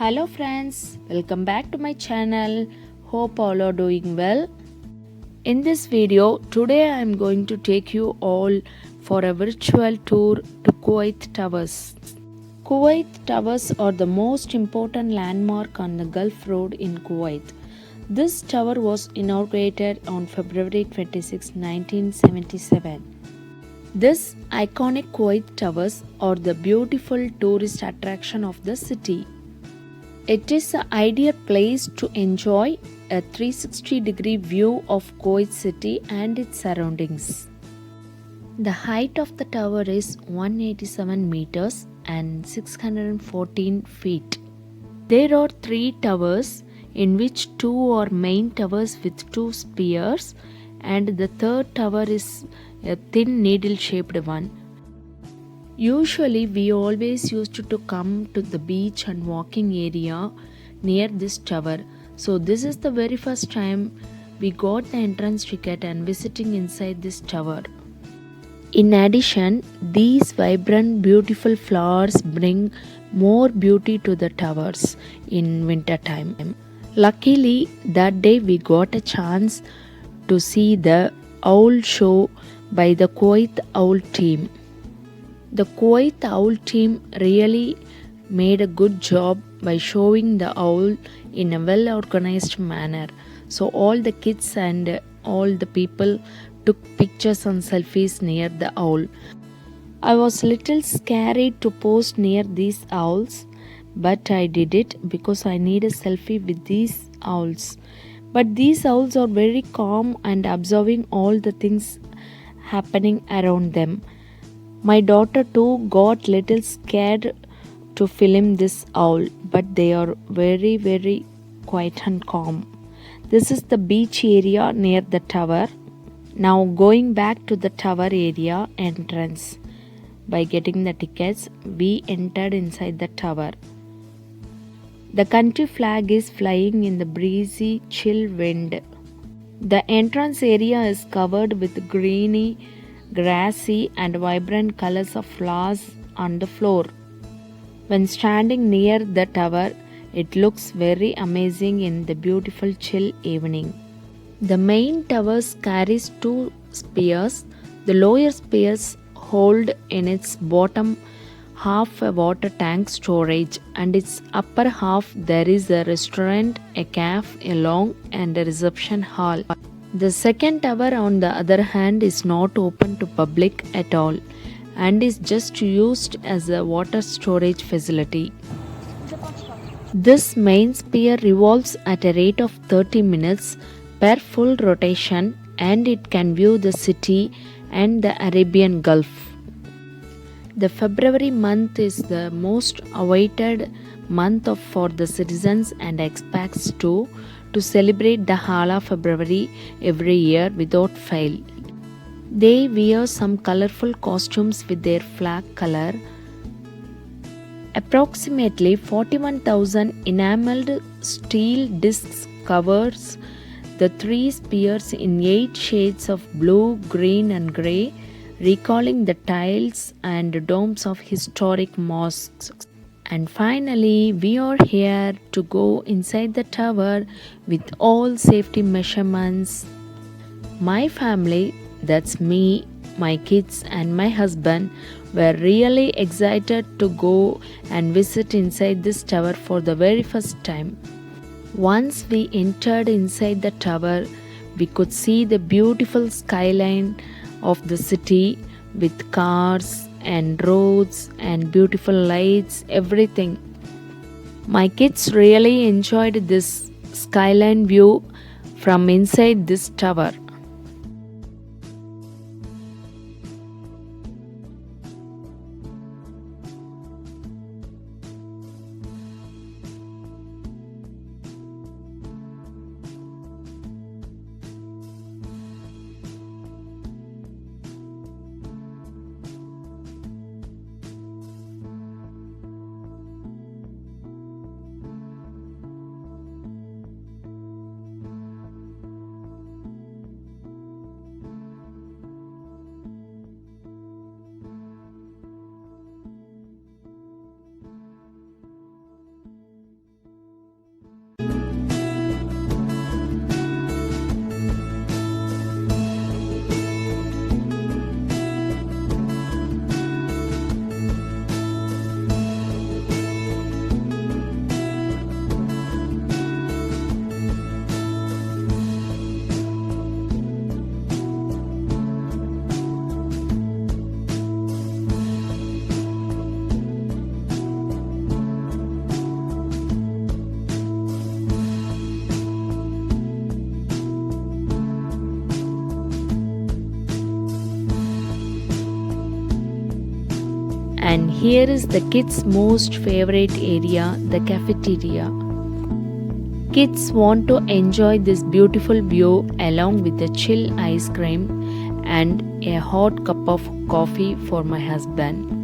Hello friends, welcome back to my channel. Hope all are doing well. In this video, today I am going to take you all for a virtual tour to Kuwait Towers. Kuwait Towers are the most important landmark on the Gulf Road in Kuwait. This tower was inaugurated on February 26, 1977. This iconic Kuwait Towers are the beautiful tourist attraction of the city. It is the ideal place to enjoy a 360-degree view of Kuwait city and its surroundings. The height of the tower is 187 meters and 614 feet. There are 3 towers, in which 2 are main towers with 2 spires, and the third tower is a thin needle-shaped one. Usually we always used to come to the beach and walking area near this tower. So this is the very first time we got the entrance ticket and visiting inside this tower. In addition, these vibrant beautiful flowers bring more beauty to the towers in winter time. Luckily that day we got a chance to see the owl show by the Kuwait Owl team. The Kuwait Owl team really made a good job by showing the owl in a well organized manner. So all the kids and all the people took pictures and selfies near the owl. I was little scared to post near these owls, but I did it because I need a selfie with these owls. But these owls are very calm and observing all the things happening around them. My daughter too got little scared to film this owl, but they are very quiet and calm. This is the beach area near the tower. Now going back to the tower area entrance. By getting the tickets, we entered inside the tower. The country flag is flying in the breezy, chill wind. The entrance area is covered with greeny, grassy and vibrant colors of flowers on the floor. When standing near the tower, it looks very amazing in the beautiful chill evening. The main tower carries 2 spires. The lower spires hold in its bottom half a water tank storage, and its upper half there is a restaurant, a cafe, a lounge and a reception hall. The second tower on the other hand is not open to public at all and is just used as a water storage facility. This main sphere revolves at a rate of 30 minutes per full rotation, and it can view the city and the Arabian Gulf. The February month is the most awaited month for the citizens and expats too, to celebrate the Hala February every year without fail. They wear some colorful costumes with their flag color. Approximately 41,000 enameled steel discs covers the 3 spheres in 8 shades of blue, green and grey, recalling the tiles and domes of historic mosques. And finally, we are here to go inside the tower with all safety measurements. My family, that's me, my kids and my husband, were really excited to go and visit inside this tower for the very first time. Once we entered inside the tower, we could see the beautiful skyline of the city with cars and roads and beautiful lights, everything. My kids really enjoyed this skyline view from inside this tower. here is the kids' most favorite area, the cafeteria. Kids want to enjoy this beautiful view along with a chill ice cream and a hot cup of coffee for my husband.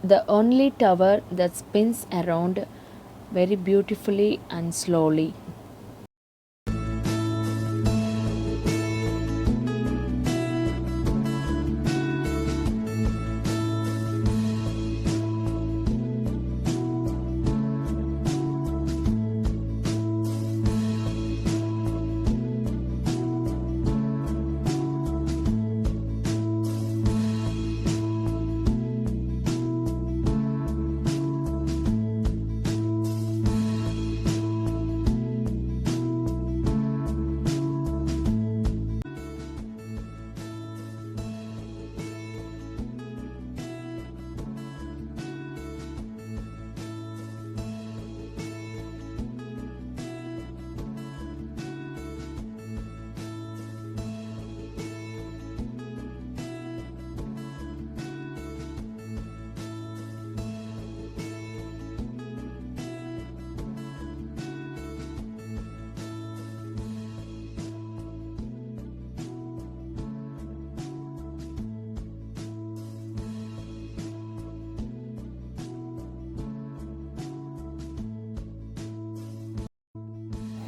The only tower that spins around very beautifully and slowly.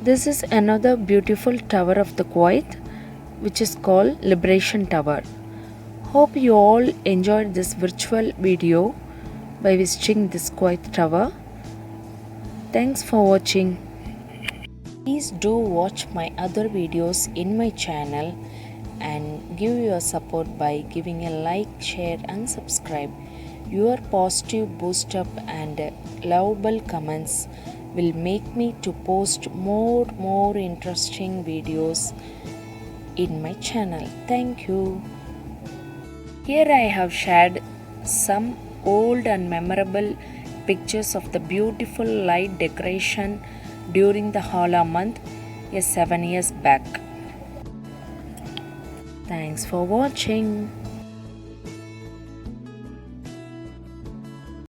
This is another beautiful tower of the Kuwait, which is called Liberation Tower. Hope you all enjoyed this virtual video by visiting this Kuwait tower. Thanks for watching. Please do watch my other videos in my channel and give your support by giving a like, share and subscribe. Your positive boost up and lovable comments will make me to post more interesting videos in my channel. Thank you. Here I have shared some old and memorable pictures of the beautiful light decoration during the Hala month 7 years back. Thanks for watching.